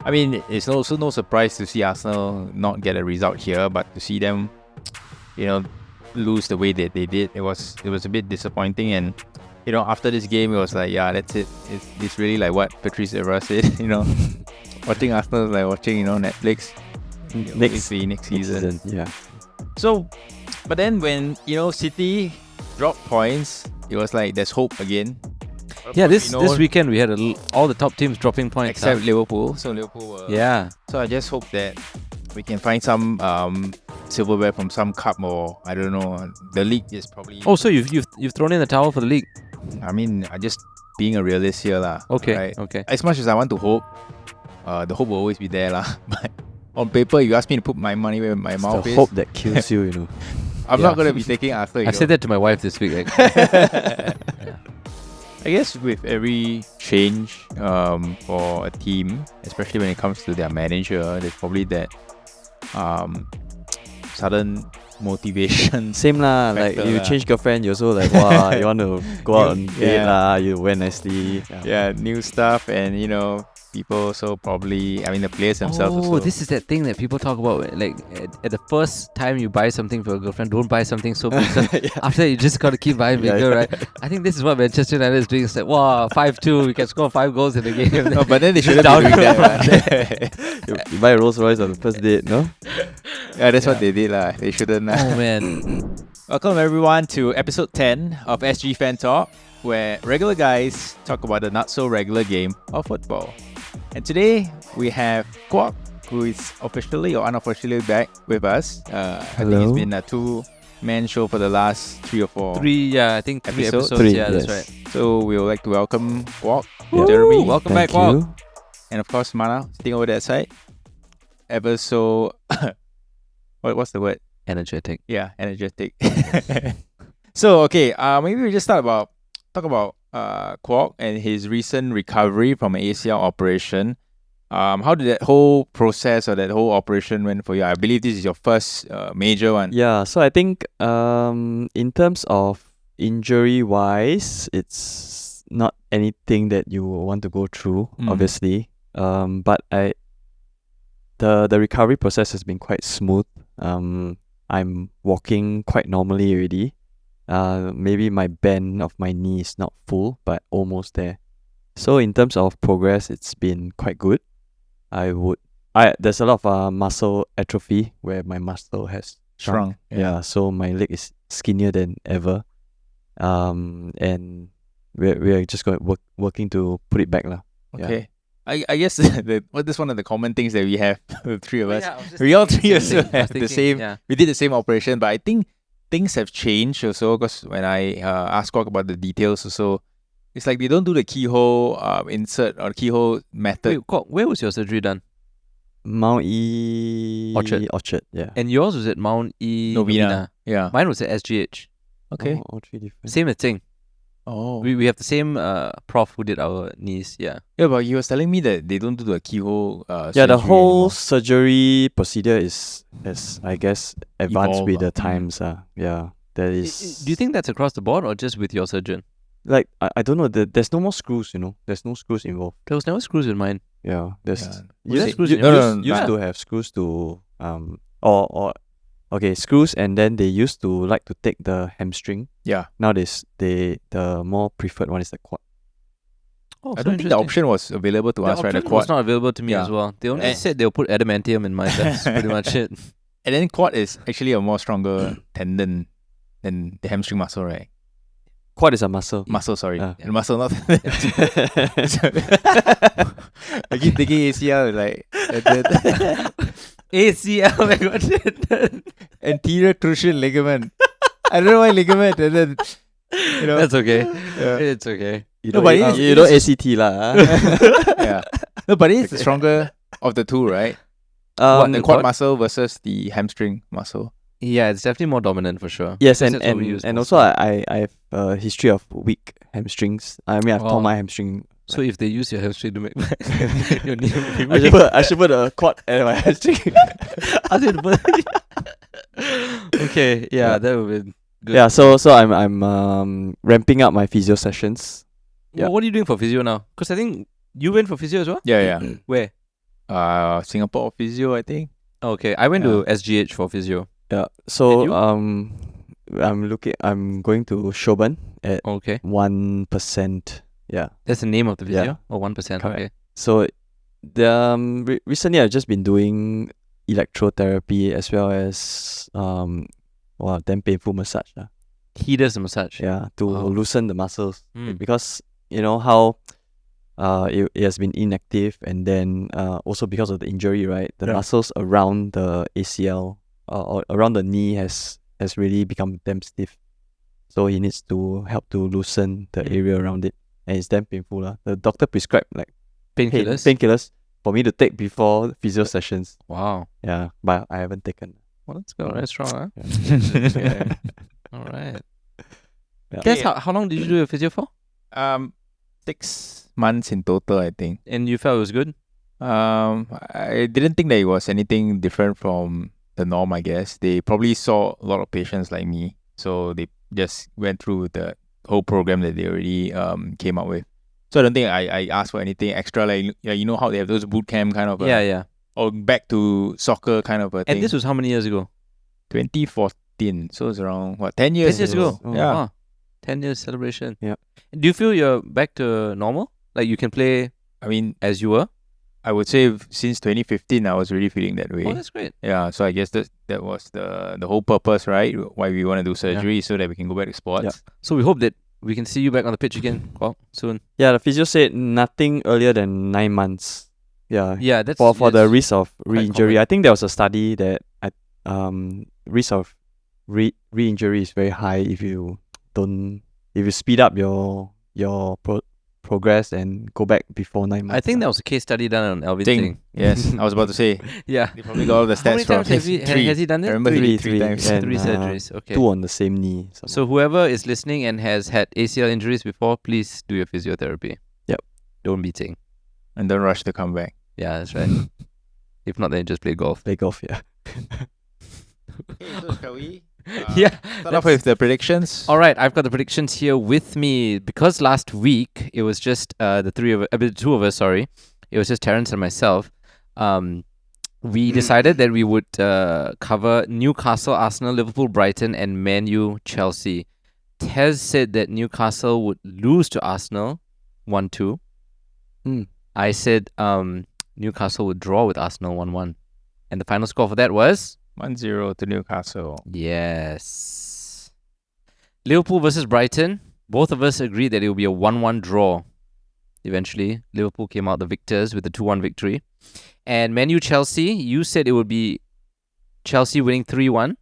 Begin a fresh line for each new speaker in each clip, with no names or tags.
I mean, it's also no surprise to see Arsenal not get a result here, but to see them, lose the way that they did, it was a bit disappointing. And after this game, it was like, yeah, that's it. It's really like what Patrice Evra said. Watching Arsenal is like watching Netflix. Next season.
Yeah.
So, but then when City dropped points, it was like there's hope again.
Yeah, this weekend we had all the top teams dropping points
except Liverpool. So Liverpool. So I just hope that we can find some silverware from some cup, or I don't know. The league is probably.
Oh, so you've thrown in the towel for the league?
I mean, I just being a realist here, lah.
Okay.
Right?
Okay.
As much as I want to hope, the hope will always be there, lah. But on paper, you ask me to put my money where my mouth is.
The hope that kills you,
I'm not gonna be taking Arsenal.
I said that to my wife this week. Yeah.
I guess with every change for a team, especially when it comes to their manager, there's probably that sudden motivation.
Same lah, like you change girlfriend, you're also like, wow, you want to go out on date lah, you wear nicely.
Yeah, new stuff, and people also probably, I mean the players themselves also.
Oh, this is that thing that people talk about, like at the first time you buy something for a girlfriend, don't buy something so big. After that, you just got to keep buying bigger, right? I think this is what Manchester United is doing. It's like, wow, 5-2, we can score 5 goals in the game.
No, but then they shouldn't be doing that.
You buy a Rolls Royce on the first date, no?
Yeah, that's what they did lah. They shouldn't.
Oh man.
Welcome everyone to episode 10 of SG FanTalk, where regular guys talk about the not so regular game of football. And today we have Kwok, who is officially or unofficially back with us. I think it's been a 2-man show for the last 3 or 4.
3 episodes.
Yes.
That's right.
So we would like to welcome Kwok, Jeremy.
Welcome back,
Thank you.
Kwok.
And of course Mana, sitting over that side. Ever so what's the word?
Energetic.
Yeah, energetic. So okay, maybe we just talk about Kwok and his recent recovery from an ACL operation. How did that whole process or that whole operation went for you? I believe this is your first major one.
Yeah, so I think in terms of injury wise, it's not anything that you want to go through, obviously. But the recovery process has been quite smooth. I'm walking quite normally already. Maybe my bend of my knee is not full, but almost there. So in terms of progress, it's been quite good. There's a lot of muscle atrophy where my muscle has shrunk. Yeah, so my leg is skinnier than ever. And we're just working to put it back lah.
Okay.
Yeah.
I guess this one of the common things that we have, the three of us. We all three also have the same. Yeah. We did the same operation, but I think things have changed also, because when I asked Kwok about the details also, it's like they don't do the keyhole insert or keyhole method.
Wait, Kwok, where was your surgery done?
Mount E... Orchard, yeah.
And yours was at Mount E...
Novena. Yeah.
Mine was at SGH.
Okay.
All three different.
Same thing.
Oh.
We have the same prof who did our knees, yeah.
Yeah, but he was telling me that they don't do the keyhole
the whole
anymore.
Surgery procedure has, I guess, advanced with the times. Yeah, that is...
Do you think that's across the board or just with your surgeon?
Like, I don't know, there's no more screws, There's no screws involved.
There was never screws in mine.
Yeah, there's...
Used
to have screws to... Okay, screws, and then they used to like to take the hamstring.
Yeah.
Nowadays, the more preferred one is the quad.
Oh,
I don't think the option was available to us, right? The
quad
quad
was not available to me as well. They only said they'll put adamantium in mine. That's pretty much it.
And then quad is actually a more stronger tendon than the hamstring muscle, right?
Quad is a muscle.
Muscle, sorry.
Yeah.
And muscle, not... I keep thinking ACL, like...
ACL, oh my god.
Anterior cruciate ligament. I don't know why ligament, and then...
That's okay.
Yeah.
It's okay.
You know ACT lah.
Yeah. No, but it's the stronger of the two, right? The quad muscle versus the hamstring muscle.
Yeah, it's definitely more dominant for sure.
Yes, and also I have a history of weak hamstrings. I mean, I've torn my hamstring.
So if they use your hamstring to make your knee,
I should put a quad at my hamstring.
Okay, that would be good.
Yeah, so I'm ramping up my physio sessions.
Yeah. What are you doing for physio now? Because I think you went for physio as well.
Yeah.
Where?
Singapore Physio, I think.
Okay, I went to SGH for physio.
Yeah. So
you?
I'm going to Shoban at
Okay,
1%. Yeah.
that's the name of the physio.
Yeah.
Or 1%.
Correct.
Okay.
So recently I've just been doing electrotherapy as well as damn painful massage.
He does the massage.
Yeah, to
Wow.
loosen the muscles.
Mm.
Because you know how it has been inactive, and then also because of the injury, right? The
Yeah.
muscles around the ACL or around the knee has really become damn stiff. So he needs to help to loosen the area around it. And it's damn painful. The doctor prescribed like painkillers for me to take before physio sessions.
Wow.
Yeah, but I haven't taken.
Well, let's go. That's strong, huh?
Yeah.
All right.
Yeah.
Guess how long did you do your physio for?
6 months in total, I think.
And you felt it was good?
I didn't think that it was anything different from the norm, I guess. They probably saw a lot of patients like me, so they just went through the whole program that they already came up with. So I don't think I asked for anything extra, like you know how they have those boot camp kind of
Yeah.
or back to soccer kind of a thing.
And this was how many years ago?
2014, so it's around 10 years
10 years ago.
Oh.
Yeah.
Wow. 10 years celebration.
Yeah.
Do you feel you're back to normal? Like you can play
I mean,
as you were?
I would say since 2015 I was really feeling that way.
Oh, that's great.
Yeah, so I guess that was the whole purpose, right? Why we want to do surgery, so that we can go back to sports.
Yeah.
So we hope that we can see you back on the pitch again, Kwok, soon.
Yeah, the physio said nothing earlier than 9 months. Yeah.
Yeah, that's
For the
yes.
risk of re-injury.
common.
I think there was a study that risk of re-injury is very high if you speed up your progress and go back before 9 months.
I think that was a case study done on Alvin
Ting.
Ting.
Yes, I was about to say.
Yeah.
They probably got all the
How many
stats from
times has he done
I
it?
remember
Three
three times.
and,
3 surgeries. Okay.
2 on the same knee.
So whoever is listening and has had ACL injuries before, please do your physiotherapy.
Yep.
Don't be Ting.
And don't rush to come back.
Yeah, that's right. If not, then just play golf.
play golf, yeah.
So shall we?
Yeah.
Start off with the predictions.
All right, I've got the predictions here with me because last week it was just the two of us. Sorry, it was just Terence and myself. We decided that we would cover Newcastle, Arsenal, Liverpool, Brighton, and Man U, Chelsea. Tez said that Newcastle would lose to Arsenal 1-2. I said Newcastle would draw with Arsenal 1-1. And the final score for that was
1-0 to Newcastle.
yes. Liverpool versus Brighton. Both of us agreed that it would be a 1-1 draw. Eventually, Liverpool came out the victors with a 2-1 victory. And Man U Chelsea, you said it would be Chelsea winning 3-1.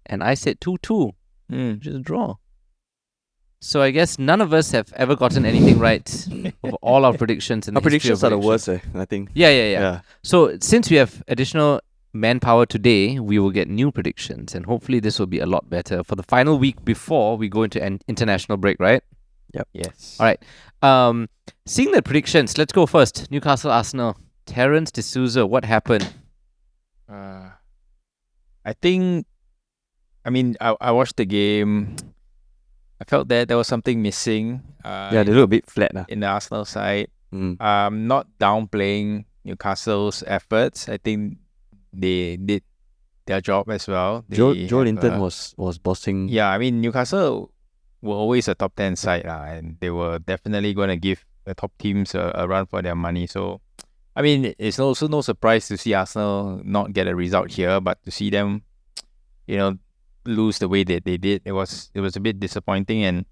And I said 2-2, which is a draw. So I guess none of us have ever gotten anything right of all our predictions. In
Our
the history of
predictions are the
predictions.
worst, I think.
Yeah. So since we have additional manpower today, we will get new predictions. And hopefully this will be a lot better for the final week before we go into an international break, right?
Yep.
Yes.
All right. Seeing the predictions, let's go first. Newcastle, Arsenal. Terence D'Souza, what happened?
I think, I watched the game. I felt that there was something missing.
They look a bit flat.
In the Arsenal side.
Mm.
Not downplaying Newcastle's efforts. I think they did their job as well.
Joe
They
Linton
have,
was bossing.
Yeah, Newcastle were always a top 10 side, and they were definitely going to give the top teams a run for their money. So, it's also no surprise to see Arsenal not get a result here, but to see them, lose the way that they did, it was a bit disappointing. And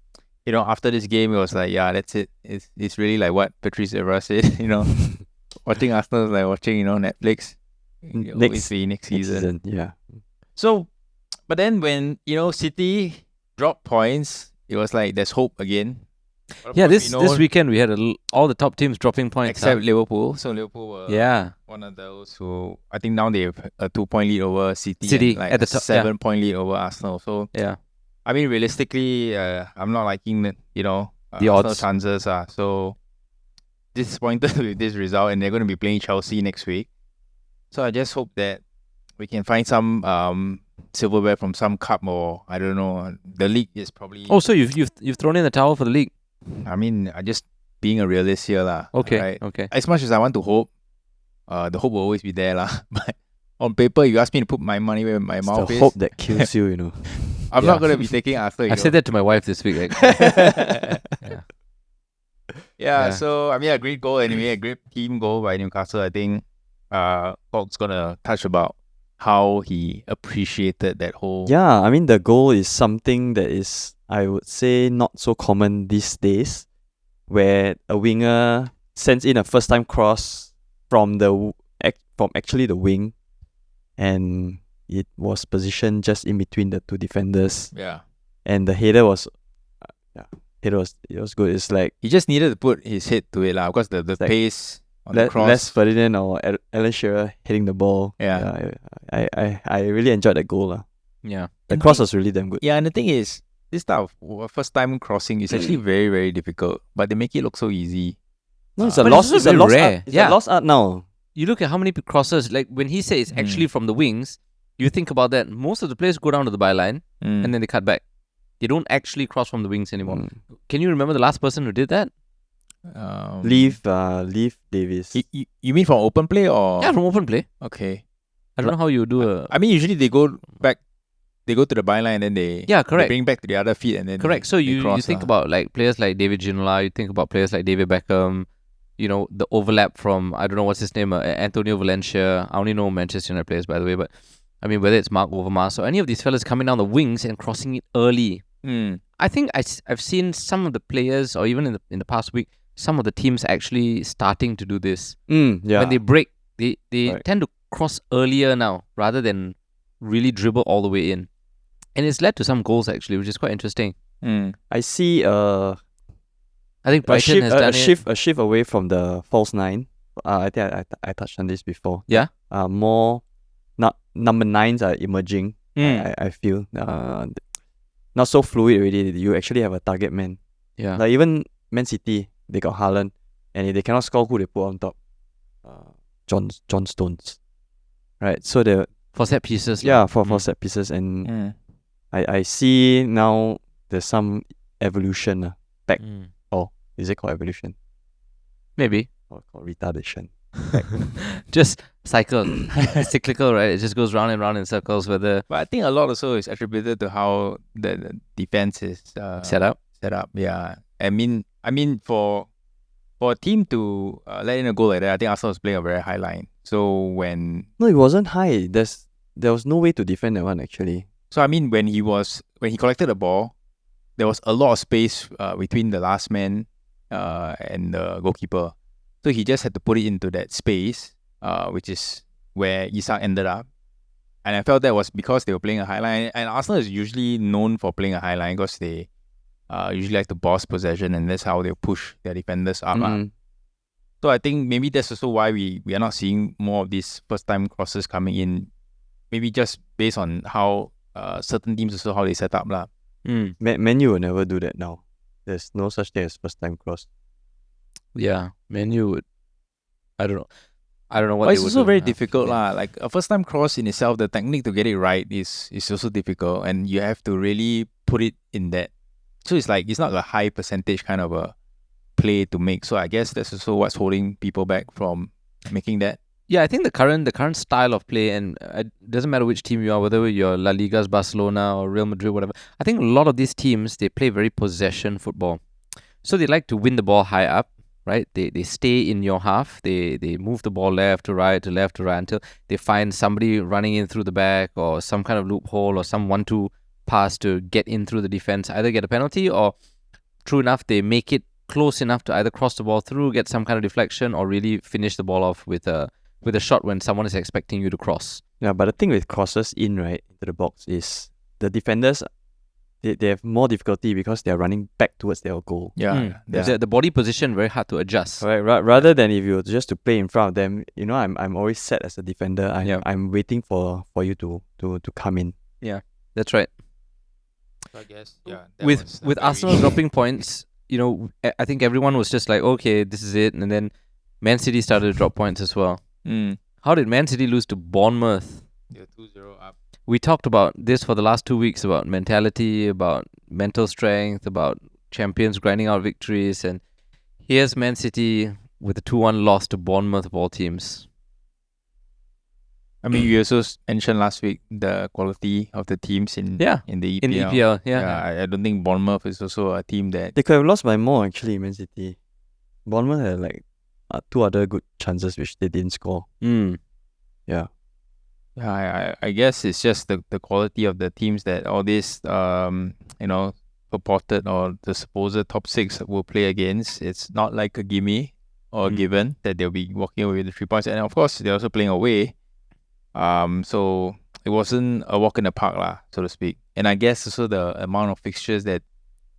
after this game, it was like, yeah, that's it. It's really like what Patrice Evra said. Watching Arsenal is like watching Netflix. Next season.
Yeah.
So, but then when City dropped points, it was like there's hope again. But of
Yeah,
course,
this weekend we had all the top teams dropping points.
except Liverpool. So Liverpool were
Yeah.
one of those who I think now they have a 2-point lead over City
City
and like
at the
a
top,
7-point lead over Arsenal. So
Yeah.
realistically, I'm not liking the
The
Arsenal
odds.
chances. So disappointed with this result, and they're going to be playing Chelsea next week. So I just hope that we can find some silverware from some cup, or I don't know. The league is probably.
Oh, so you've thrown in the towel for the league?
I just being a realist here, lah.
Okay.
Right?
Okay.
As much as I want to hope, the hope will always be there lah. But on paper, you ask me to put my money where my
It's
mouth
the
is.
hope that kills you, you know.
I'm not gonna be taking Arsenal.
I said that to my wife this week. Actually.
Yeah, so I mean, a great goal anyway, a great team goal by Newcastle. I think Kwok's gonna touch about how he appreciated that whole.
Yeah, I mean the goal is something that is, I would say, not so common these days, where a winger sends in a first time cross from actually the wing, and it was positioned just in between the two defenders,
Yeah,
and the header was it was good. It's like
he just needed to put his head to it lah, because the
like
pace on the cross.
Les Ferdinand or Alan Shearer hitting the ball.
Yeah.
I really enjoyed that goal lah.
Yeah.
The cross was really damn good.
Yeah, and the thing is, this type of first time crossing is actually very, very difficult, but they make it look so easy.
No, it's a
But
lost.
it's
It's a
also
lost
rare.
art. It's a lost art now.
You look at how many crosses, like when he says it's actually from the wings, you think about that. Most of the players go down to the byline and then they cut back. They don't actually cross from the wings anymore. Can you remember the last person who did that?
Leave Davis.
You mean from open play or?
Yeah, from open play.
Okay.
I don't know how you do a...
I mean, usually they go back, they go to the byline and then they
correct.
they bring back to the other feet and then
Correct. So
they
you
cross,
think about like players like David Ginola, you think about players like David Beckham, you know, the overlap from, I don't know what's his name, Antonio Valencia. I only know Manchester United players, by the way, but I mean, whether it's Mark Overmars or any of these fellas coming down the wings and crossing it early. I think I've seen some of the players, or even in the past week, some of the teams actually starting to do this.
Yeah.
When they break, they
Right.
tend to cross earlier now rather than really dribble all the way in. And it's led to some goals actually, which is quite interesting.
I see
I think Brighton has done
a shift away from the false nine. I think I touched on this before.
Yeah.
More number nines are emerging. I feel not so fluid already. You actually have a target man.
Yeah.
Like even Man City, they got Haaland, and if they cannot score, who they put on top? John Stones, right? So they
For set pieces.
for set pieces, and I see now there's some evolution back. Oh, is it called evolution?
Maybe.
Or called retardation?
Just cyclical, right? It just goes round and round in circles. But
I think a lot also is attributed to how the defense is
set up.
Yeah, I mean for a team to let in a goal like that, I think Arsenal was playing a very high line. So when
it wasn't high. There was no way to defend that one actually.
So I mean, when he collected the ball, there was a lot of space between the last man and the goalkeeper. So he just had to put it into that space, which is where Isak ended up. And I felt that was because they were playing a high line. And Arsenal is usually known for playing a high line because they usually like to boss possession, and that's how they push their defenders up. So I think maybe that's also why we are not seeing more of these first-time crosses coming in. Maybe just based on how certain teams also how they set up lah.
Man U will never do that now. There's no such thing as first-time cross.
Yeah, Man U would. I don't know what
But
they
it's
would
also
do.
very difficult lah. Like a first-time cross in itself, the technique to get it right is also difficult, and you have to really put it in that. So it's like it's not a high percentage kind of a play to make. So I guess that's also what's holding people back from making that.
Yeah, I think the current style of play, and it doesn't matter which team you are, whether you're La Liga's Barcelona or Real Madrid, whatever. I think a lot of these teams, they play very possession football. So they like to win the ball high up, right? They stay in your half. They move the ball left to right until they find somebody running in through the back or some kind of loophole or some 1-2 pass to get in through the defense, either get a penalty or, true enough, they make it close enough to either cross the ball through, get some kind of deflection, or really finish the ball off with a shot when someone is expecting you to cross.
Yeah, but the thing with crosses in, right, into the box is the defenders, they have more difficulty because they are running back towards their goal.
The body position very hard to adjust.
Right, rather than if you were just to play in front of them, you know, I'm always set as a defender. I'm waiting for you to come in.
Yeah, that's right.
I guess,
With Arsenal dropping points, you know, I think everyone was just like, okay, this is it. And then Man City started to drop points as well. How did Man City lose to Bournemouth?
They're 2-0 up.
We talked about this for the last 2 weeks, about mentality, about mental strength, about champions grinding out victories. And here's Man City with a 2-1 loss to Bournemouth of all teams.
I mean, you also mentioned last week the quality of the teams in the EPL.
In the EPL,
I don't think Bournemouth is also a team that
They could have lost by more actually, Man City. Bournemouth had like 2 other good chances which they didn't score. Yeah.
Yeah, I guess it's just the quality of the teams that all these purported or the supposed top 6 will play against. It's not like a gimme or a given that they'll be walking away with the 3 points. And of course, they're also playing away. So it wasn't a walk in the park, so to speak. And I guess also the amount of fixtures that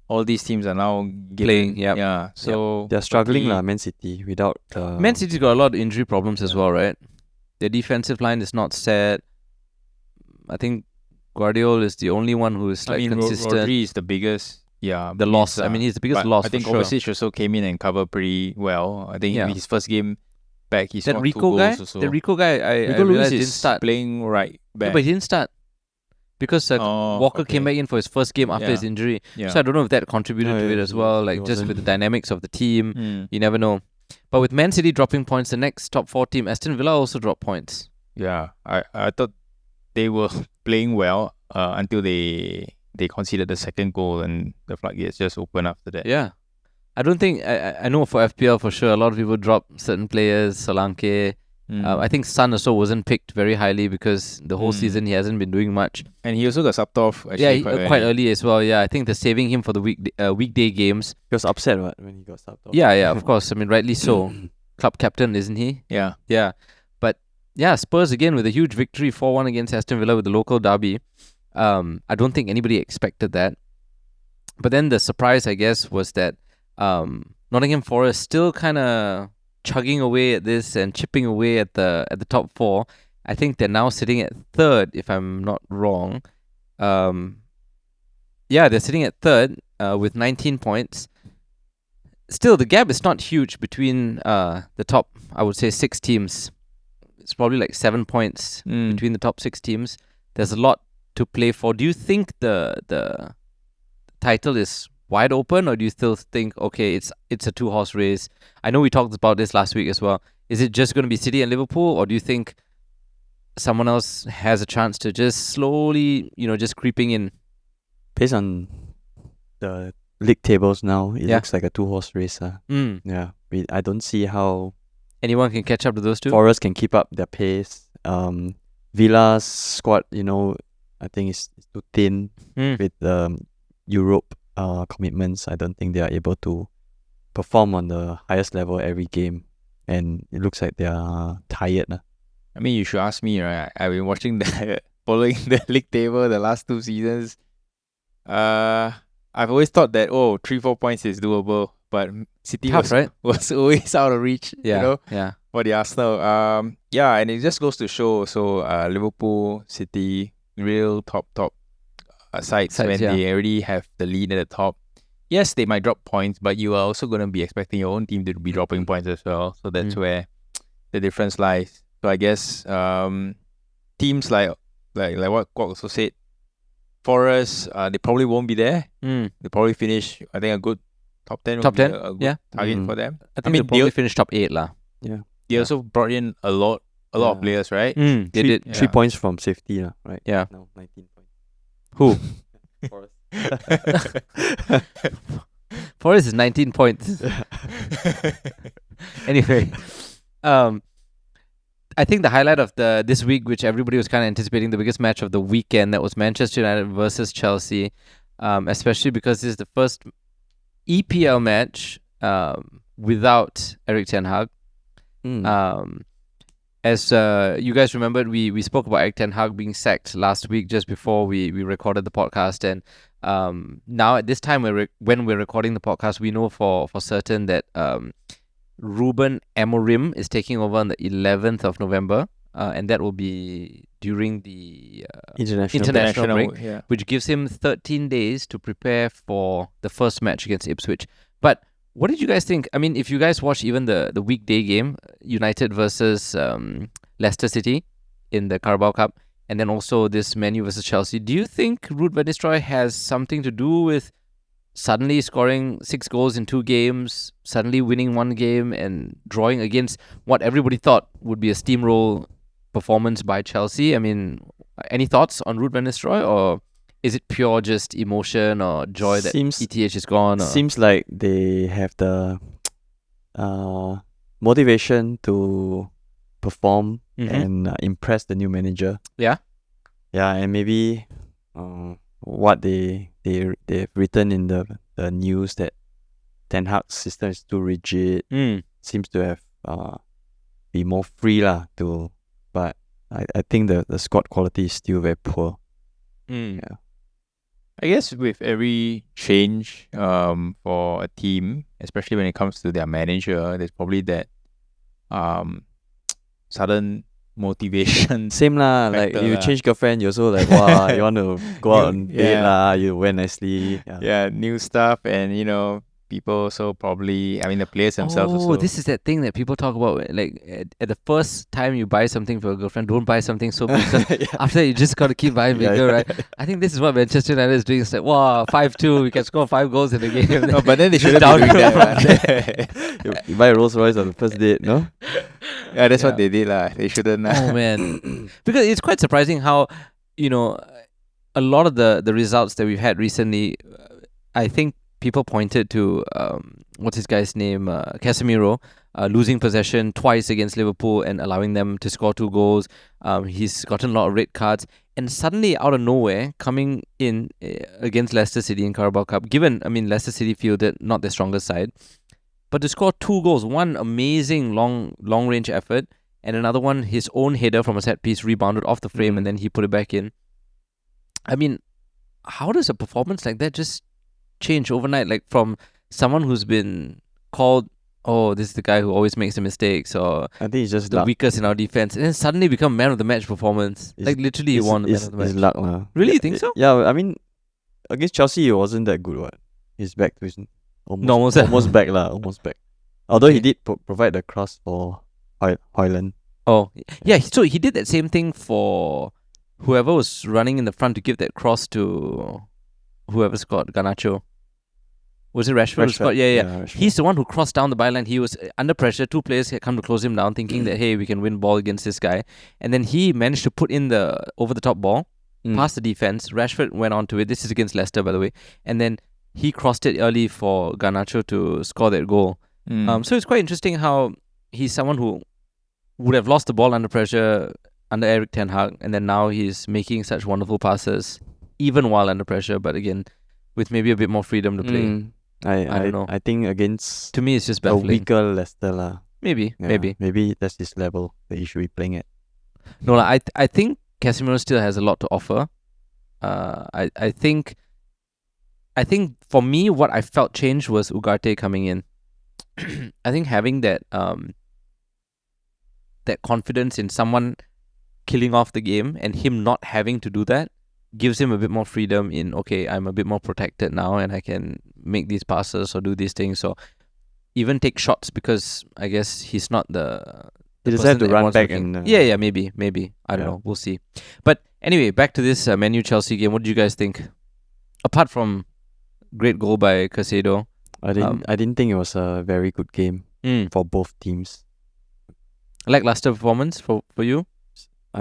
all these teams are now
playing.
Yeah. So
they're struggling, Man City, without.
Man City's got a lot of injury problems as well, right? Their defensive line is not set. I think Guardiola is the only one who is consistent.
Rodri is the biggest. Yeah,
the loss. I mean, he's the biggest loss.
I think Kovacic also came in and covered pretty well. I think his first game back, he scored 2 goals also.
The Rico guy, I realized didn't start
playing right back.
Yeah, but he didn't start because Walker came back in for his first game after his injury. So I don't know if that contributed to it as well. Like just with the dynamics of the team, you never know. But with Man City dropping points, the next top 4 team, Aston Villa, also dropped points.
Yeah, I thought they were playing well until they conceded the second goal and the floodgates just opened after that.
Yeah. I don't think, I know for FPL for sure, a lot of people dropped certain players, Solanke. I think Son also wasn't picked very highly because the whole season he hasn't been doing much.
And he also got subbed off actually
quite early as well. Yeah, I think they're saving him for the weekday games.
He was upset when he got subbed off.
Yeah, of course. I mean, rightly so. Club captain, isn't he?
Yeah.
Yeah. But yeah, Spurs again with a huge victory 4-1 against Aston Villa with the local derby. I don't think anybody expected that. But then the surprise, I guess, was that Nottingham Forest still kind of chugging away at this and chipping away at the top 4. I think they're now sitting at 3rd, if I'm not wrong. They're sitting at 3rd with 19 points. Still, the gap is not huge between the top, I would say, 6 teams. It's probably like 7 points between the top 6 teams. There's a lot to play for. Do you think the title is wide open, or do you still think, okay, it's a 2-horse race? I know we talked about this last week as well. Is it just going to be City and Liverpool, or do you think someone else has a chance to just slowly, just creeping in?
Based on the league tables now, it looks like a 2-horse race. Yeah, I don't see how
anyone can catch up to those two.
Forest can keep up their pace. Villa's squad, I think it's too thin with Europe commitments. I don't think they are able to perform on the highest level every game, and it looks like they are tired.
I mean, you should ask me, right? I've been watching following the league table the last 2 seasons. I've always thought that 3-4 points is doable, but City was always out of reach. For the Arsenal. And it just goes to show. So Liverpool, City, real top sides when they already have the lead at the top. Yes, they might drop points, but you are also going to be expecting your own team to be dropping points as well. So that's where the difference lies. So I guess teams like what Kwok also said, Forest, they probably won't be there. They probably finish, I think, a good top 10 would be a good target for them.
I mean, they'll probably finish top 8 lah.
Yeah.
They also brought in a lot of players, right?
They did.
3 points from safety, right?
Yeah.
Now 19 points.
Who?
Forest.
Forest is 19 points. Anyway, I think the highlight of this week, which everybody was kind of anticipating, the biggest match of the weekend, that was Manchester United versus Chelsea, especially because this is the first EPL match without Erik ten Hag. As you guys remembered, we spoke about Erik ten Hag being sacked last week just before we recorded the podcast, and now at this time when we're recording the podcast, we know for certain that Ruben Amorim is taking over on the 11th of November, and that will be during the international break, which gives him 13 days to prepare for the first match against Ipswich. But what did you guys think? I mean, if you guys watched even the weekday game, United versus Leicester City in the Carabao Cup, and then also this Man U versus Chelsea, do you think Ruud van Nistelrooy has something to do with suddenly scoring 6 goals in 2 games, suddenly winning 1 game and drawing against what everybody thought would be a steamroll performance by Chelsea. I mean, any thoughts on Ruud van Nistelrooy, or is it pure just emotion or joy that
Seems
ETH is gone? Or?
seems like they have the motivation to perform and impress the new manager.
Yeah,
and maybe what they've written in the news that Ten Hag's system is too rigid. Seems to have be more free lah to, but I think the squad quality is still very poor. Yeah.
I guess with every change for a team, especially when it comes to their manager, there's probably that sudden motivation.
Same lah, like
factor
you
lah.
change girlfriend, you also like wow, you want to go out on date
yeah.
lah, you wear nicely.
Yeah, new stuff, and people also probably, I mean, the players themselves also.
This is that thing that people talk about. Like at the first time you buy something for a girlfriend, don't buy something so big. After that, you just got to keep buying bigger, right? I think this is what Manchester United is doing. It's like, wow, 5-2, we can score 5 goals in the game.
No, but then they shouldn't
down
be doing that.
you, you buy a Rolls Royce on the first date, no?
Yeah, that's what they did lah. They shouldn't.
Oh man, because it's quite surprising how a lot of the results that we've had recently. I think people pointed to what's his guy's name, Casemiro, losing possession twice against Liverpool and allowing them to score 2 goals. He's gotten a lot of red cards, and suddenly out of nowhere, coming in against Leicester City in Carabao Cup. Given, I mean, Leicester City fielded not their strongest side, but to score 2 goals, one amazing long range effort, and another one his own header from a set piece rebounded off the frame and then he put it back in. I mean, how does a performance like that just change overnight? Like from someone who's been called, oh, this is the guy who always makes the mistakes, or
I think it's just
the
luck.
weakest in our defense, and then suddenly become man of the match performance. Like literally he won the man of the match.
It's luck lah.
Really, you think so?
Yeah, I mean, against Chelsea he wasn't that good. What? He's back to his
Normal self.
almost back lah, almost back. Although he did provide the cross for Hoyland.
Oh, yeah. So he did that same thing for whoever was running in the front to give that cross to whoever scored, Garnacho. Was it Rashford who scored? Yeah.
Rashford.
He's the one who crossed down the byline. He was under pressure. 2 players had come to close him down, thinking that, hey, we can win ball against this guy. And then he managed to put in the over-the-top ball, past the defense. Rashford went on to it. This is against Leicester, by the way. And then he crossed it early for Garnacho to score that goal. So it's quite interesting how he's someone who would have lost the ball under pressure under Erik ten Hag, and then now he's making such wonderful passes even while under pressure, but again with maybe a bit more freedom to play.
I
don't know.
I think against
To me, it's just
a
baffling.
weaker Leicester lah.
Maybe.
Maybe that's his level that he should be playing at.
No, I think Casemiro still has a lot to offer. I think for me, what I felt changed was Ugarte coming in. I think having that that confidence in someone killing off the game and him not having to do that gives him a bit more freedom in, okay, I'm a bit more protected now and I can make these passes or do these things or even take shots, because I guess he's not the
He just
person
have to
that
run
everyone's
back
looking-
and
yeah, maybe I don't know, we'll see. But anyway, back to this Man U Chelsea game. What did you guys think? Apart from great goal by Caicedo,
I didn't think it was a very good game for both teams.
lackluster performance for you?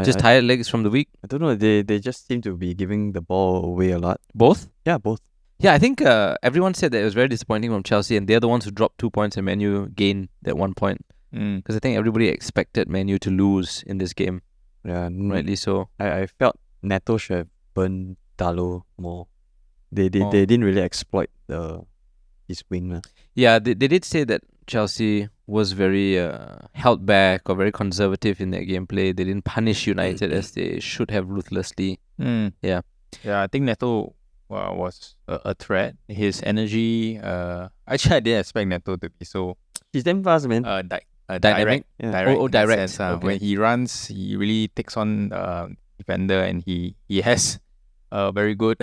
Just tired legs from the week?
I don't know. They just seem to be giving the ball away a lot.
Both?
Yeah, both.
Yeah, I think everyone said that it was very disappointing from Chelsea, and they're the ones who dropped 2 points and Man U gained that 1 point. Because I think everybody expected Man U to lose in this game.
Yeah,
Rightly so.
I felt Neto should have burned Dalo more. They didn't really exploit his wing.
Yeah, they did say that Chelsea was very held back or very conservative in their gameplay. They didn't punish United as they should have ruthlessly. Yeah,
I think Neto was a threat. His energy, actually I didn't expect Neto to be so
He's damn fast, man.
dynamic.
Yeah.
direct.
Oh,
in that
direct.
sense,
Okay.
When he runs, he really takes on defender, and he has a very good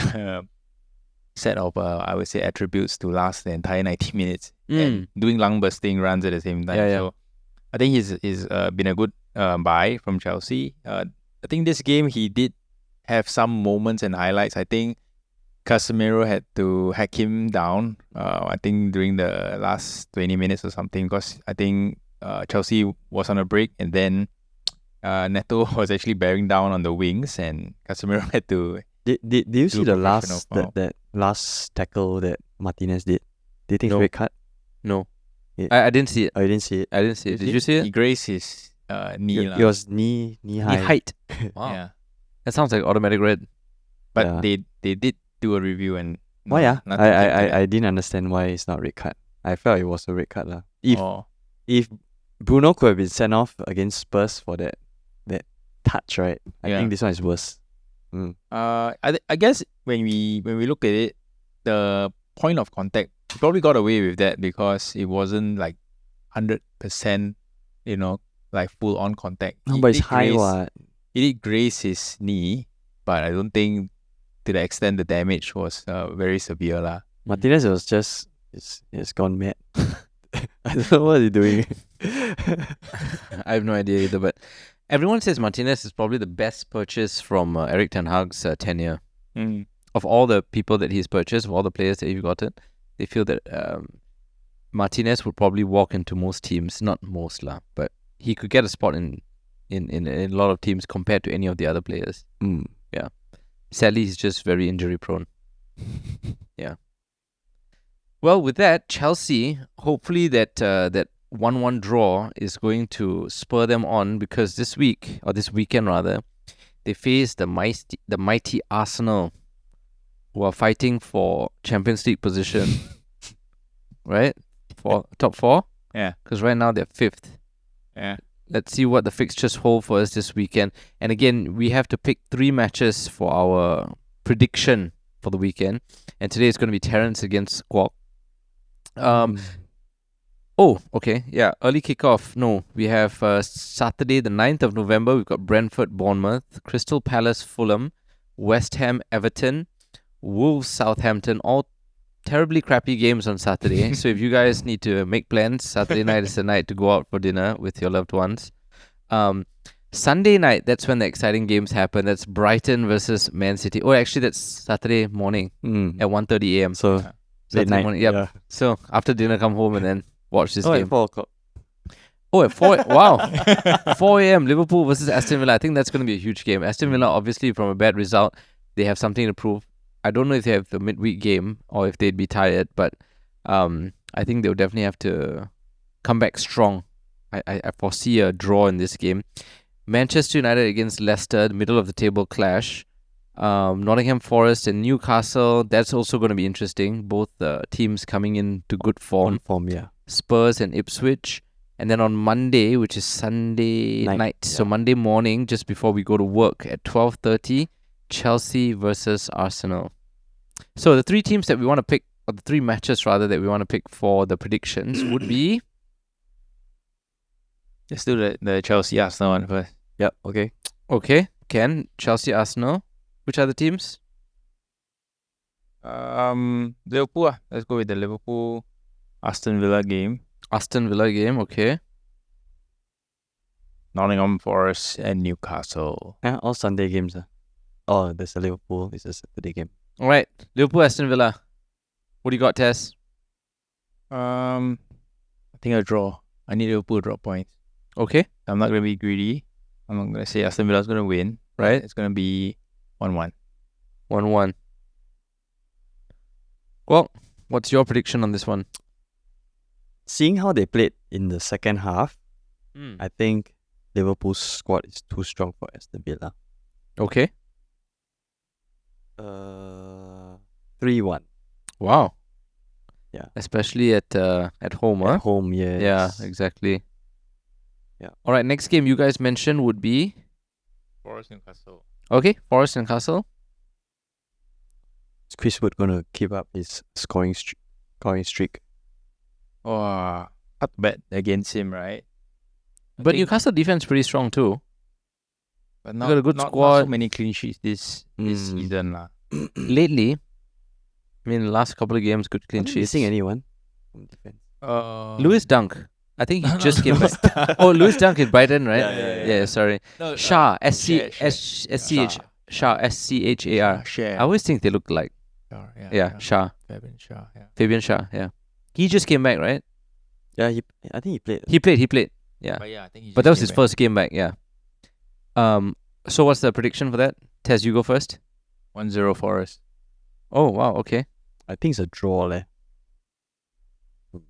set of I would say attributes to last the entire 90 minutes and doing lung busting runs at the same time.
Yeah.
So I think he's been a good buy from Chelsea. I think this game he did have some moments and highlights. I think Casemiro had to hack him down. I think during the last 20 minutes or something, because I think Chelsea was on a break, and then Neto was actually bearing down on the wings, and Casemiro had to.
Did you see
Do
the
professional
last
foul.
that last tackle that Martinez did? Do you think
No.
it's red card?
No.
Yeah.
I didn't see it.
Oh, you didn't see it.
I didn't see it.
You
Did you see
He
it?
grazed his knee.
It was knee
Knee
high.
height. Wow.
Yeah.
That sounds like automatic red.
But
Yeah.
they did do a review and
Why
nothing came to that.
I didn't understand why it's not red card. I felt it was a red card lah.
Oh,
If Bruno could have been sent off against Spurs for that touch, right? I
Yeah.
think this one is worse.
I guess when we look at it, the point of contact, he probably got away with that because it wasn't like 100%, like full on contact.
No,
He
but it's
did
high
graze-
what?
He did graze his knee, but I don't think to the extent the damage was very severe lah.
Martinez was just it's gone mad. I don't know what he's doing.
I have no idea either, but everyone says Martinez is probably the best purchase from Eric Ten Hag's tenure. Of all the people that he's purchased, of all the players that he's gotten, they feel that Martinez would probably walk into most teams, not most lah, but he could get a spot in a lot of teams compared to any of the other players. Sadly, he's just very injury prone. Yeah. Well, with that, Chelsea, hopefully that 1-1 draw is going to spur them on, because this week, or this weekend rather, they face the mighty Arsenal, who are fighting for Champions League position, right? For top 4?
Yeah.
Because right now they're 5th.
Yeah.
Let's see what the fixtures hold for us this weekend. And again, we have to pick 3 matches for our prediction for the weekend. And today it's going to be Terence against Kwok. Oh, okay. Yeah, early kickoff. No, we have Saturday, the 9th of November. We've got Brentford, Bournemouth, Crystal Palace, Fulham, West Ham, Everton, Wolves, Southampton. All terribly crappy games on Saturday. So if you guys need to make plans, Saturday night is the night to go out for dinner with your loved ones. Sunday night, that's when the exciting games happen. That's Brighton versus Man City. Oh, actually, that's Saturday morning at 1:30 a.m.
So
Yeah.
late
Saturday
night.
morning. Yep.
Yeah.
So after dinner, come home and then watch this
Oh,
game.
at 4 o'clock.
Oh, at 4 wow. 4 a.m. Liverpool versus Aston Villa. I think that's going to be a huge game. Aston Villa, obviously, from a bad result, they have something to prove. I don't know if they have the midweek game or if they'd be tired, but I think they'll definitely have to come back strong. I foresee a draw in this game. Manchester United against Leicester, the middle of the table clash. Nottingham Forest and Newcastle, that's also going to be interesting. Both teams coming into good form.
On form, yeah.
Spurs and Ipswich. And then on Monday, which is Sunday night, so
yeah.
Monday morning, just before we go to work at 12:30, Chelsea versus Arsenal. So the 3 teams that we want to pick, or the 3 matches rather that we want to pick for the predictions would be...
Let's do the Chelsea Arsenal one first.
Yep, okay.
Okay, Ken, Chelsea, Arsenal. Which other teams?
Liverpool. Let's go with the Liverpool Aston Villa game.
Aston Villa game, okay.
Nottingham Forest and Newcastle.
Yeah, all Sunday games. Oh, there's a Liverpool. It's a Saturday game.
All right, Liverpool, Aston Villa. What do you got, Tess?
I think a draw. I need Liverpool to drop points.
Okay,
I'm not going to be greedy. I'm not going to say Aston Villa's going to win.
right.
It's going to be 1-1.
1-1. Well, what's your prediction on this one?
Seeing how they played in the second half,
Mm.
I think Liverpool's squad is too strong for Aston Villa.
Okay.
3-1.
Wow.
Yeah.
Especially at home, huh?
At home, yes.
Yeah, exactly.
Yeah.
All right, next game you guys mentioned would be...
Forest Newcastle.
Okay, Forest and Castle.
Is Chris Wood going to keep up his scoring streak?
Oh, hard to bet against him, right? I
But
think-
Newcastle defense pretty strong too.
But
They
not,
got a good
not
squad.
so many clean sheets this season lah.
Lately, I mean, the last couple of games, good clean
Are they
sheets.
missing anyone from defense?
Lewis Dunk. I think he just came back. Oh, Lewis Dunk is Brighton, right?
Yeah.
Sorry.
No,
Shah,
Share.
Shah, S-C-H-A-R.
Share.
I always think they look like,
Yeah.
Shah.
Fabian Shah. Yeah.
Fabian Shah, yeah. He just came back, right?
Yeah, I think he played.
He played. Yeah.
But yeah, I think he
But that was
just
his
came
first game back, yeah. So what's the prediction for that? Tez, you go first.
1-0 Forest.
Oh wow, okay.
I think it's a draw, leh.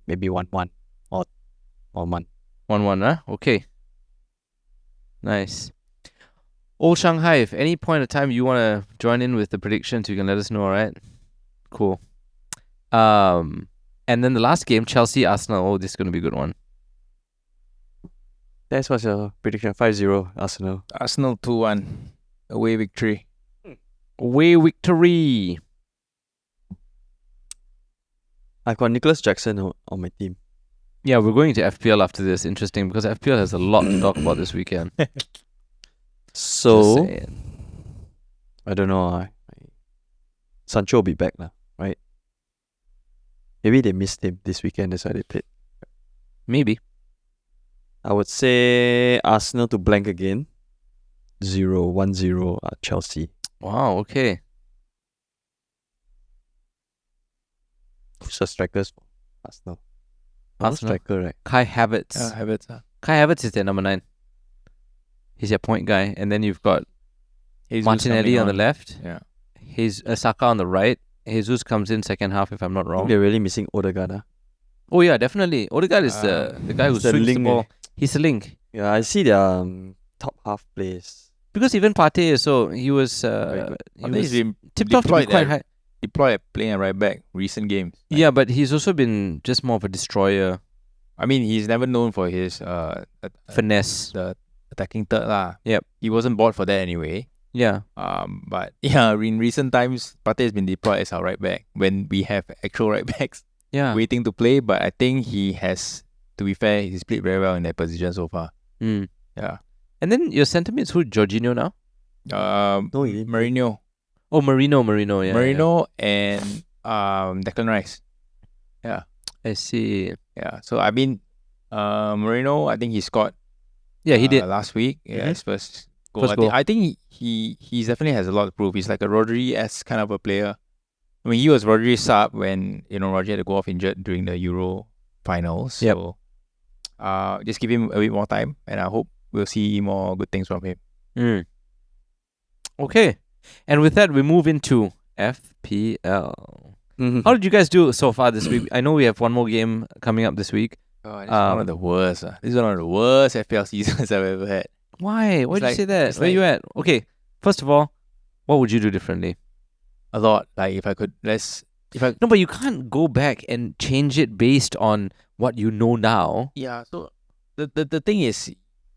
Maybe 1-1 or 1.
1-1, huh? Okay. Nice. Old Shanghai, if any point of time you want to join in with the predictions, you can let us know, alright? Cool. And then the last game, Chelsea Arsenal. Oh, this is gonna be a good one.
That's what's your prediction. 5-0 Arsenal.
Arsenal 2-1. Away victory.
Away victory.
I've got Nicholas Jackson on my team.
Yeah, we're going to FPL after this. Interesting, because FPL has a lot to talk about this weekend.
So,
Just saying.
I don't know. Sancho will be back now, right? Maybe they missed him this weekend. That's why they played.
Maybe.
I would say Arsenal to blank again. 1-0 Chelsea.
Wow, okay.
Who's the strikers for Arsenal?
Arsenal.
Striker, right?
Kai Havertz.
Havertz.
Kai Havertz is their number 9. He's your point guy. And then you've got
Jesus
Martinelli on the
coming
left.
Yeah.
He's Saka on the right. Jesus comes in second half, if I'm not
I think
wrong.
they're really missing Odegaard.
Oh yeah, definitely. Odegaard is the guy who
he's the
swings the
link,
ball.
eh.
He's a link.
Yeah, I see their top half plays.
Because even Partey, so he was
Very good.
I think he's been
tipped off to be
deployed
quite
at-
high.
deployed at playing a right back recent games. Like,
Yeah, but he's also been just more of a destroyer.
I mean, he's never known for his
Finesse.
the attacking third lah.
Yep.
He wasn't bought for that anyway.
Yeah.
But yeah, in recent times, Partey has been deployed as our right back when we have actual right backs
Yeah.
waiting to play. But I think he has, to be fair, he's played very well in that position so far.
Mm.
Yeah.
And then your centre-mid's who? Jorginho now?
No, he didn't.
Marino.
Oh, Marino, yeah.
Marino and Declan Rice.
Yeah. I see.
Yeah. So I mean, Marino, I think he scored.
Yeah, he did.
Last week. Yeah,
Mhm.
his first goal.
First goal.
I think he definitely has a lot to prove. He's like a Rodri-esque kind of a player. I mean, he was Rodri's sub when Rodri had to go off injured during the Euro finals.
Yep.
So, just give him a bit more time, and I hope we'll see more good things from him.
Mm. Okay. And with that, we move into FPL.
Mhm.
How did you guys do so far this week? I know we have one more game coming up this week.
Oh, this is one of the worst. This is one of the worst FPL seasons I've ever had.
Why? Why
It's
did you
like-
say that?
it's
Where you at? Okay. First of all, what would you do differently?
A lot. Like if I could,
No, but you can't go back and change it based on what you know now.
Yeah, so the thing is,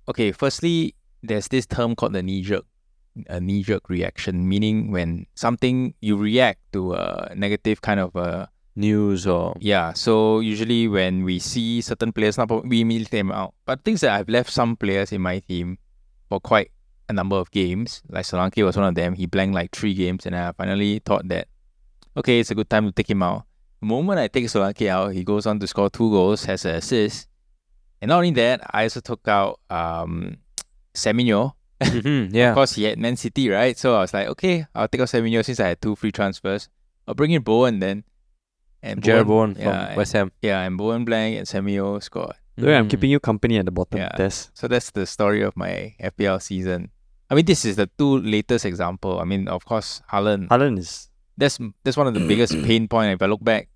okay, firstly, there's this term called a knee-jerk reaction, meaning when something you react to a negative kind of
News or
yeah. So usually when we see certain players, we immediately take them out. But things that I've left some players in my team for quite a number of games, like Solanke was one of them. He blanked like 3 games, and I finally thought that okay, it's a good time to take him out. The moment I take Solanke out, he goes on to score 2 goals, has an assist. And not only that, I also took out Semenyo.
yeah.
Of course, he had Man City, right? So I was like, okay, I'll take out Semenyo since I had 2 free transfers. I'll bring in Bowen then. And
Jared Bowen
yeah,
from West Ham.
Yeah, and Bowen blank and Semenyo scored.
I'm keeping you company at the bottom.
Yeah.
Tess.
So that's the story of my FPL season. I mean, this is the 2 latest example. I mean, of course, Haaland.
Haaland is...
That's one of the biggest pain point. If I look back,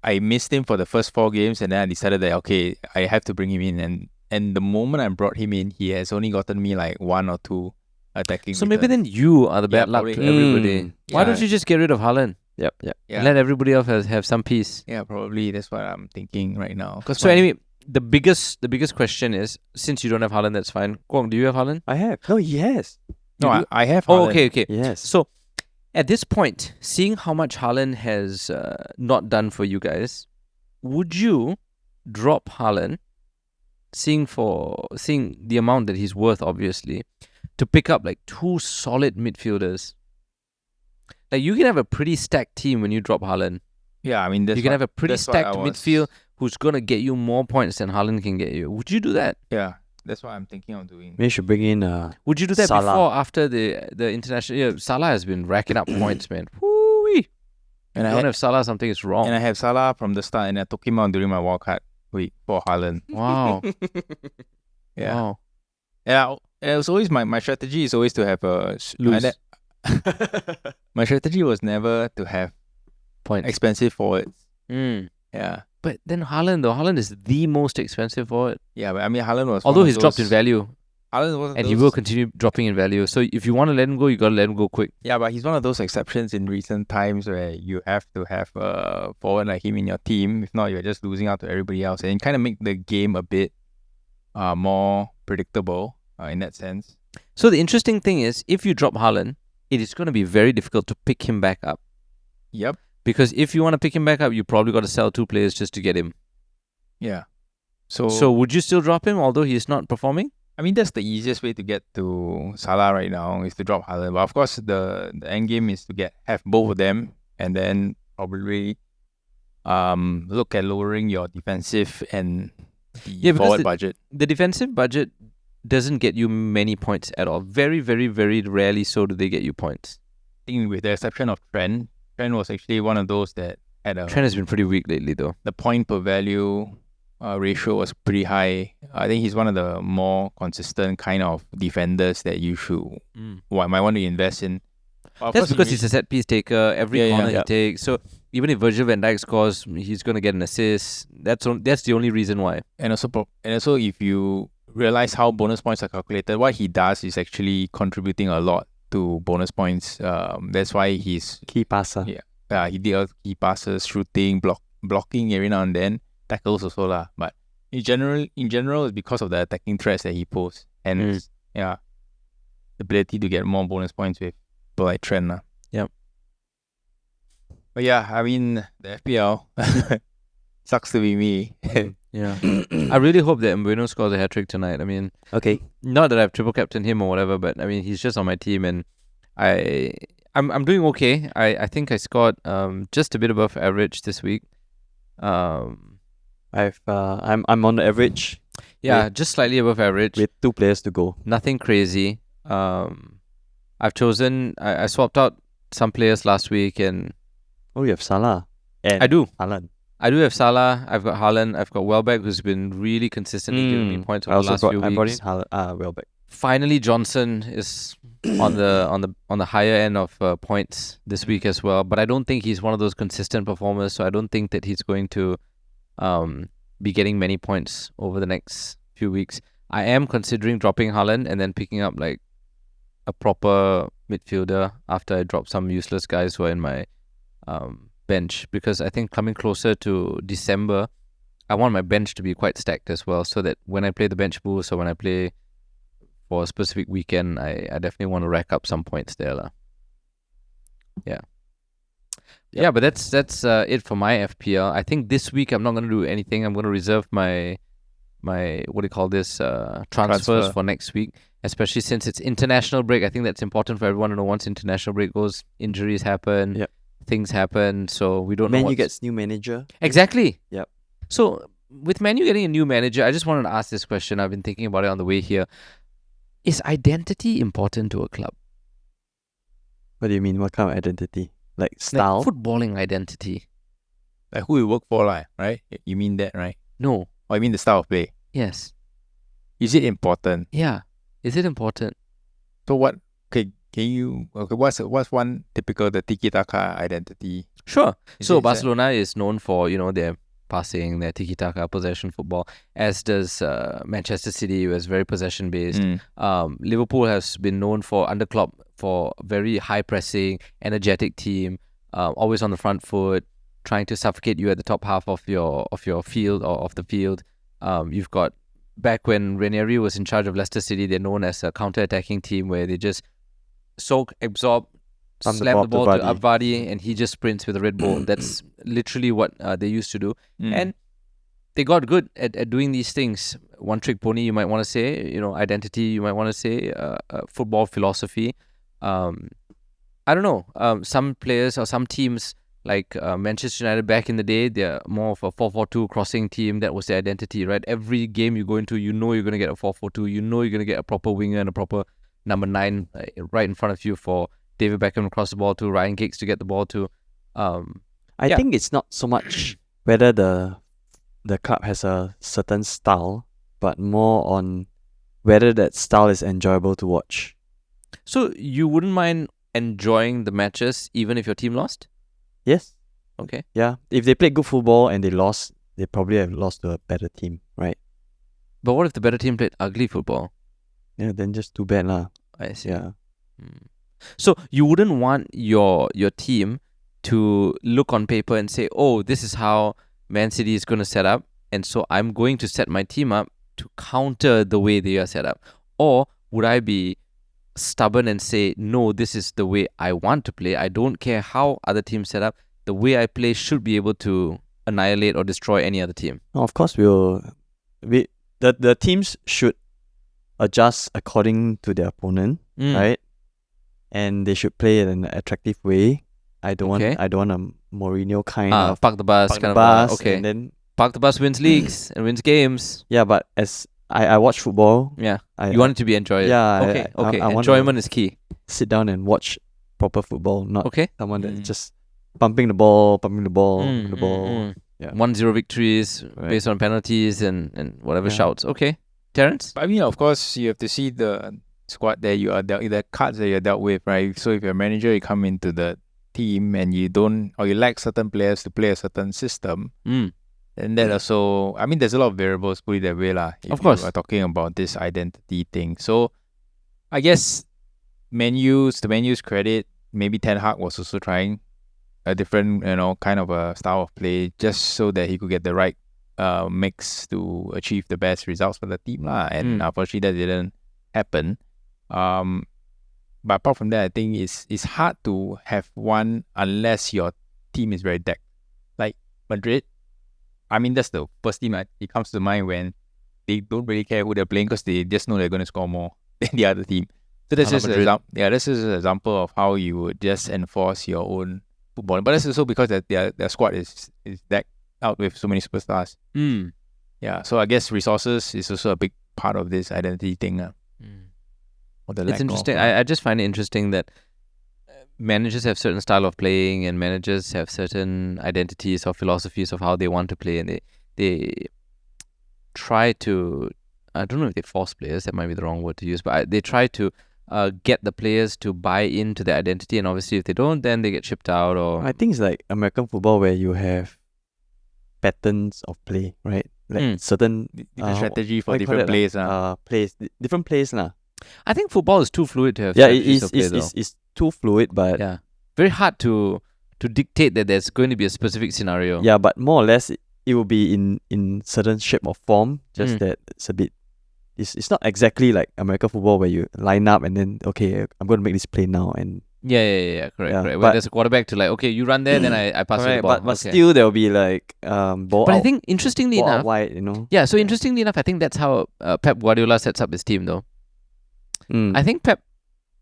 I missed him for the first 4 games, and then I decided that okay, I have to bring him in. And the moment I brought him in, he has only gotten me like 1 or 2 attacking.
So maybe
returns.
then you are the
Yeah,
bad luck to
probably.
everybody. Why
Yeah.
don't you just get rid of Haaland
Yep.
Yeah.
and let everybody else have some peace?
Yeah, probably that's what I'm thinking right now.
So anyway, the biggest question is, since you don't have Haaland, that's fine. Kwok, do you have Haaland?
I have. No, he has.
no,
you do?
I have.
Oh,
Haaland.
okay.
Yes.
So at this point, seeing how much Haaland has not done for you guys, would you drop Haaland, seeing the amount that he's worth, obviously, to pick up like 2 solid midfielders? Like you can have a pretty stacked team when you drop Haaland.
Yeah, I mean, that's
You can
what-
have a pretty
that's what I
stacked
was-
midfield who's gonna get you more points than Haaland can get you. Would you do that?
Yeah, that's what I'm thinking of doing.
Maybe you should bring in...
Would you do that
Salah.
before or after the international? Yeah, Salah has been racking up points, man. Woo-wee.
And
If
I
you don't
had,
have Salah, something is wrong.
and I have Salah from the start, and I took him out during my wildcard week for Haaland.
Wow.
Yeah.
Wow.
Yeah. It was always my strategy is always to have a
Lose.
my strategy was never to have
Points.
expensive forwards.
Mm.
Yeah.
But then Haaland is the most expensive forward.
Yeah, but I mean Haaland was
Although
one of
he's dropped in
those-
value,
Haaland was
and he will continue dropping in value. So if you want to let him go, you got to let him go quick.
Yeah, but he's one of those exceptions in recent times where you have to have a forward like him in your team. If not, you're just losing out to everybody else, and kind of make the game a bit more predictable in that sense.
So the interesting thing is, if you drop Haaland, it is going to be very difficult to pick him back up.
Yep.
Because if you want to pick him back up, you probably got to sell 2 players just to get him.
Yeah. So
would you still drop him, although he's not performing?
I mean, that's the easiest way to get to Salah right now is to drop Haaland. But of course, the end game is to have both of them and then probably look at lowering your defensive and the forward budget.
The defensive budget doesn't get you many points at all. Very, very, very rarely so do they get you points.
I think with the exception of Trent was actually one of those that had
Trent has been pretty weak lately, though.
The point per value ratio was pretty high. I think he's one of the more consistent kind of defenders that you might want to invest in.
That's because he's a set piece taker. Every corner he
yeah.
takes. So even if Virgil van Dijk scores, he's going to get an assist. That's the only reason why.
And also if you realize how bonus points are calculated, what he does is actually contributing a lot to bonus points. That's why he's
key passer.
Yeah, he did key passes, shooting, blocking every now and then, tackles also lah. But in general, it's because of the attacking threats that he poses, and the ability to get more bonus points with people like Trent lah.
Yep.
But yeah, I mean the FPL sucks to be me.
Yeah. I really hope that Mbeumo scores a hat-trick tonight. I mean,
okay.
Not that I've triple captained him or whatever, but I mean, he's just on my team and I'm doing okay. I think I scored just a bit above average this week. I'm
on the average.
Yeah, just slightly above average.
With 2 players to go.
Nothing crazy. I've chosen I swapped out some players last week and
you have Salah. And
I do.
Haaland.
I do have Salah, I've got Haaland, I've got Welbeck, who's been really consistently giving me points over the last few weeks.
I brought in Welbeck.
Finally, Johnson is on the higher end of points this week as well. But I don't think he's one of those consistent performers, so I don't think that he's going to be getting many points over the next few weeks. I am considering dropping Haaland and then picking up like a proper midfielder after I drop some useless guys who are in my bench, because I think coming closer to December, I want my bench to be quite stacked as well, so that when I play the bench boost or when I play for a specific weekend, I definitely want to rack up some points there lah. Yeah. Yep. Yeah, but that's it for my FPL. I think this week I'm not going to do anything. I'm going to reserve my what do you call this transfers for next week, especially since it's international break. I think that's important for everyone to know. Once international break goes, injuries happen, things happen, so we don't know.
Man U gets new manager.
Exactly.
Yep.
So with Man U getting a new manager, I just wanted to ask this question. I've been thinking about it on the way here. Is identity important to a club?
What do you mean? What kind of identity? Like style?
Like footballing identity.
Like who you work for, right? You mean that, right?
No.
Or you mean the style of play?
Yes.
Is it important?
Yeah. Is it important?
So what? Okay, what's one typical the tiki-taka identity?
Sure. So Barcelona is known for, their passing, their tiki-taka, possession football, as does Manchester City, who is very possession-based. Liverpool has been known for, under Klopp, for very high-pressing, energetic team, always on the front foot, trying to suffocate you at the top half of your field or of the field. You've got, back when Ranieri was in charge of Leicester City, they're known as a counter-attacking team where they just soak, absorb, slap the ball to Vardy, and he just sprints with a red ball. That's literally what they used to do. And they got good at doing these things. One trick pony, you might want to say, identity, you might want to say, football philosophy. I don't know. Some players or some teams like Manchester United back in the day, they're more of a 4-4-2 crossing team. That was their identity, right? Every game you go into, you're going to get a 4-4-2. You're going to get a proper winger and a proper number 9 right in front of you for David Beckham to cross the ball to, Ryan Giggs to get the ball to.
I think it's not so much whether the club has a certain style, but more on whether that style is enjoyable to watch.
So you wouldn't mind enjoying the matches even if your team lost?
Yes.
Okay.
Yeah. If they played good football and they lost, they probably have lost to a better team, right?
But what if the better team played ugly football?
Yeah, then just too bad lah.
I see.
Yeah.
So you wouldn't want your team to look on paper and say, oh, this is how Man City is going to set up, and so I'm going to set my team up to counter the way they are set up. Or would I be stubborn and say, no, this is the way I want to play. I don't care how other teams set up. The way I play should be able to annihilate or destroy any other team.
No, of course, the teams should adjust according to their opponent, right? And they should play in an attractive way. I don't want a Mourinho kind of
park the bus
park
kind
the bus,
of. Okay.
And then
Park the bus wins leagues and wins games.
yeah, but as I watch football,
Yeah, you want it to be enjoyable.
Yeah,
Okay.
I
Enjoyment is key.
sit down and watch proper football, not someone that's
Mm.
just pumping the ball. Yeah.
1-0 victories based on penalties and whatever shouts. Okay, Terence?
But I mean, of course, you have to see the squad that you are the cards that you're dealt with, right? So if you're a manager, you come into the team and you don't, or you lack certain players to play a certain system, and that also, I mean, there's a lot of variables, put it that way lah.
Of course.
We're talking about this identity thing. So I guess to Man U's credit, maybe Ten Hag was also trying a different, kind of a style of play just so that he could get the right mix to achieve the best results for the team lah. And unfortunately, that didn't happen. But apart from that, I think it's hard to have one unless your team is very decked. Like Madrid, I mean, that's the first team it comes to mind when they don't really care who they're playing because they just know they're going to score more than the other team. So that's just this is an example of how you would just enforce your own football. But that's also because their squad is decked out with so many superstars. Yeah, so I guess resources is also a big part of this identity thing.
It's interesting. I just find it interesting that managers have certain style of playing and managers have certain identities or philosophies of how they want to play, and they try to, I don't know if they force players, that might be the wrong word to use, but they try to get the players to buy into their identity, and obviously if they don't, then they get shipped out. Or
I think it's like American football where you have patterns of play, right? Like certain
different strategy for different plays.
Different plays lah.
I think football is too fluid to have.
Yeah, it's too fluid, but
very hard to dictate that there's going to be a specific scenario.
Yeah, but more or less it will be in certain shape or form. Just that it's a bit. It's not exactly like American football where you line up and then I'm going to make this play now and.
Yeah, correct. Where there's a quarterback to like, okay, you run there, then I pass you the ball.
But still there will be like ball.
But
out,
I think interestingly enough,
wide,
Yeah, so interestingly enough, I think that's how Pep Guardiola sets up his team though. I think Pep,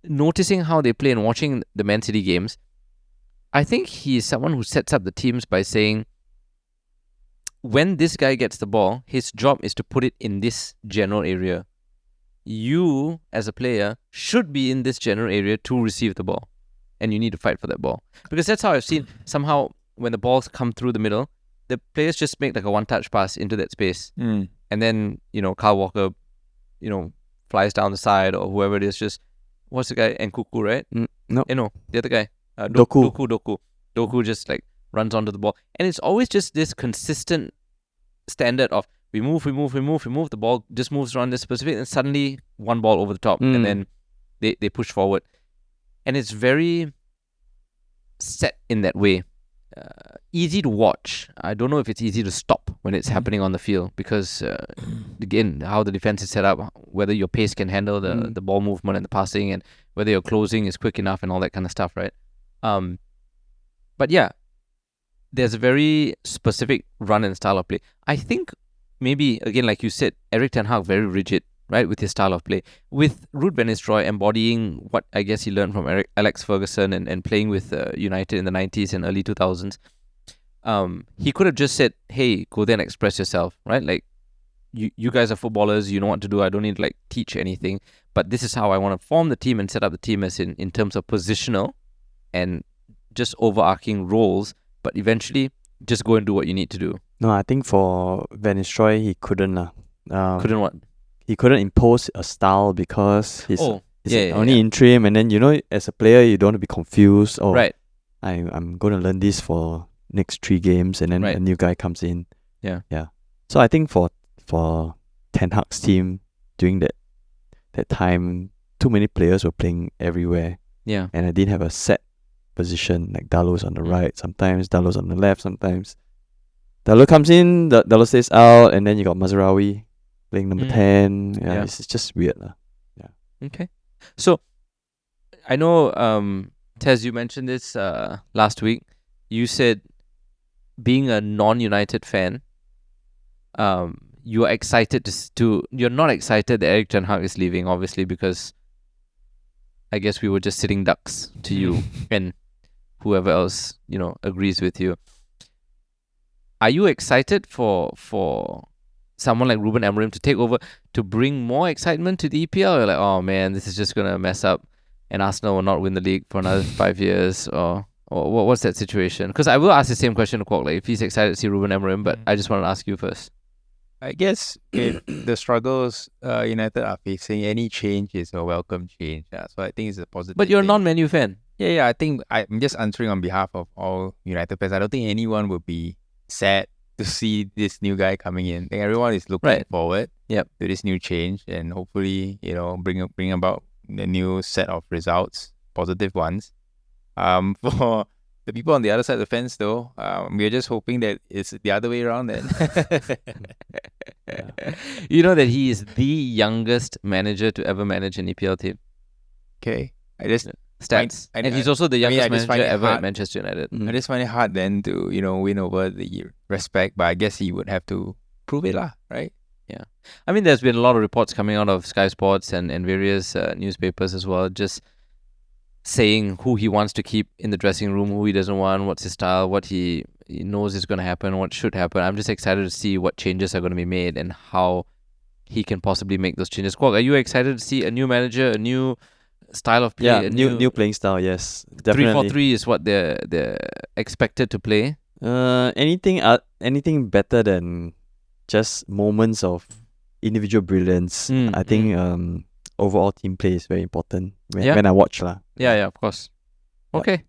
noticing how they play and watching the Man City games, I think he is someone who sets up the teams by saying, when this guy gets the ball, his job is to put it in this general area. You, as a player, should be in this general area to receive the ball. And you need to fight for that ball. Because that's how I've seen, somehow, when the balls come through the middle, the players just make like a one-touch pass into that space. And then, Kyle Walker, flies down the side, or whoever it is, just, what's the guy? Nkuku, right?
No.
No, the other guy.
Doku.
Doku just like runs onto the ball. And it's always just this consistent standard of, we move, the ball just moves around this specific, and suddenly one ball over the top, and then they push forward. And it's very set in that way. Easy to watch. I don't know if it's easy to stop when it's happening on the field, because again, how the defense is set up, whether your pace can handle the ball movement and the passing, and whether your closing is quick enough and all that kind of stuff, right? But yeah, there's a very specific run and style of play. I think maybe, again, like you said, Erik ten Hag very rigid, right, with his style of play. With Ruud van Nistelrooy embodying what I guess he learned from Alex Ferguson and playing with United in the 90s and early 2000s, he could have just said, hey, go there and express yourself, right? Like, you guys are footballers, you know what to do, I don't need to like teach anything, but this is how I want to form the team and set up the team as in terms of positional and just overarching roles, but eventually just go and do what you need to do.
No, I think for Van Nistelrooy, he couldn't.
Couldn't what?
he couldn't impose a style because he's
yeah,
only interim, and then as a player you don't want to be confused. Oh,
right.
I'm going to learn this for next 3 games, and then
Right.
a new guy comes in.
Yeah.
So I think for Ten Hag's team during that time, too many players were playing everywhere,
Yeah.
and I didn't have a set position. Like Dalot's on the
Mm.
right, sometimes Dalot's on the left, sometimes Dalot comes in, Dalot stays out, and then you got Mazraoui playing number 10.
Yeah.
It's just weird.
Okay. So I know, Tez, you mentioned this last week. You said being a non-United fan, you are excited you're not excited that Erik Ten Hag is leaving, obviously, because I guess we were just sitting ducks to you and whoever else, agrees with you. Are you excited for someone like Ruben Amorim to take over, to bring more excitement to the EPL? You're like, oh man, this is just going to mess up and Arsenal will not win the league for another 5 years, or what's that situation? Because I will ask the same question to Kwok, like if he's excited to see Ruben Amorim, but I just want to ask you first.
I guess the struggles United are facing, any change is a welcome change. So I think it's a positive.
But you're a
thing.
non-Man U fan.
Yeah. I think I'm just answering on behalf of all United fans. I don't think anyone would be sad to see this new guy coming in. I think everyone is looking forward to this new change, and hopefully, bring about a new set of results, positive ones. For the people on the other side of the fence, though, we're just hoping that it's the other way around then.
You know that he is the youngest manager to ever manage an EPL team.
Okay. I just
stats. And he's also the youngest manager ever at Manchester United.
I just find it hard then to, win over the respect, but I guess he would have to prove it, right?
Yeah. I mean, there's been a lot of reports coming out of Sky Sports and various newspapers as well, just saying who he wants to keep in the dressing room, who he doesn't want, what's his style, what he knows is going to happen, what should happen. I'm just excited to see what changes are going to be made and how he can possibly make those changes. Kwok, are you excited to see a new manager, a new style of play?
Yeah, new playing style, yes. Definitely.
3-4-3 is what they're expected to play.
Anything better than just moments of individual brilliance. I think overall team play is very important when I watch lah.
Yeah, of course. Okay.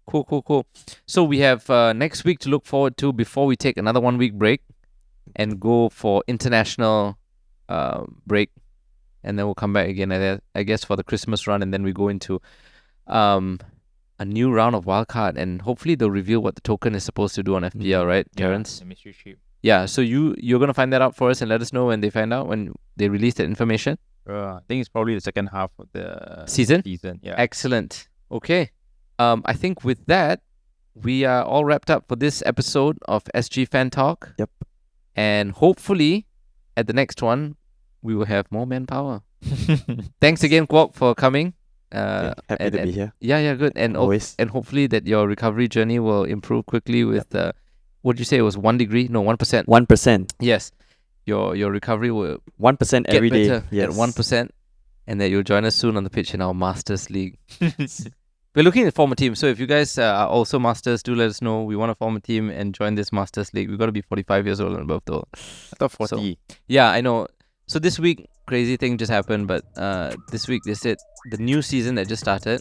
Cool. So we have next week to look forward to before we take another 1 week break and go for international break, and then we'll come back again, I guess, for the Christmas run, and then we go into a new round of wildcard, and hopefully they'll reveal what the token is supposed to do on FPL, right, Terrence?
The mystery ship.
Yeah, so you're going to find that out for us and let us know when they find out, when they release that information.
I think it's probably the second half of the
season.
Yeah.
Excellent. Okay. I think with that, we are all wrapped up for this episode of SG FanTalk.
Yep.
And hopefully, at the next one, we will have more manpower. Thanks again, Kwok, for coming.
Happy to be here.
Yeah, good. And
always.
And hopefully that your recovery journey will improve quickly with what did you say? It was 1 degree? No, 1%.
1%.
Yes. Your recovery will
1% every day.
Get better at 1%, and that you'll join us soon on the pitch in our Masters League. We're looking to form a team, so if you guys are also Masters, do let us know. We want to form a team and join this Masters League. We've got to be 45 years old and above, though.
I thought 40.
So, yeah, I know. So this week, crazy thing just happened, but this week they said the new season that just started,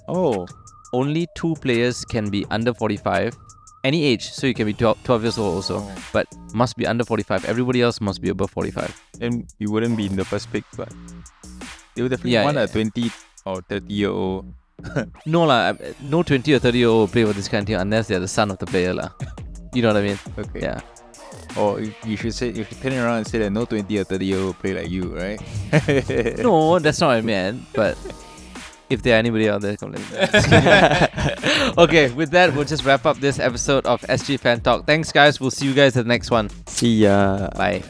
only 2 players can be under 45. Any age, so you can be 12 years old also, but must be under 45. Everybody else must be above 45.
And you wouldn't be in the first pick, but they would definitely want a 20 or 30-year-old.
No lah, no 20 or 30-year-old will play for this kind of team unless they're the son of the player lah. You know what I mean?
Okay.
Yeah.
Or you should turn around and say that no 20 or 30-year-old play like you, right?
No, that's not what I meant, but if there are anybody out there, come let me know. Okay, with that, we'll just wrap up this episode of SG Fan Talk. Thanks, guys. We'll see you guys at the next one.
See ya.
Bye.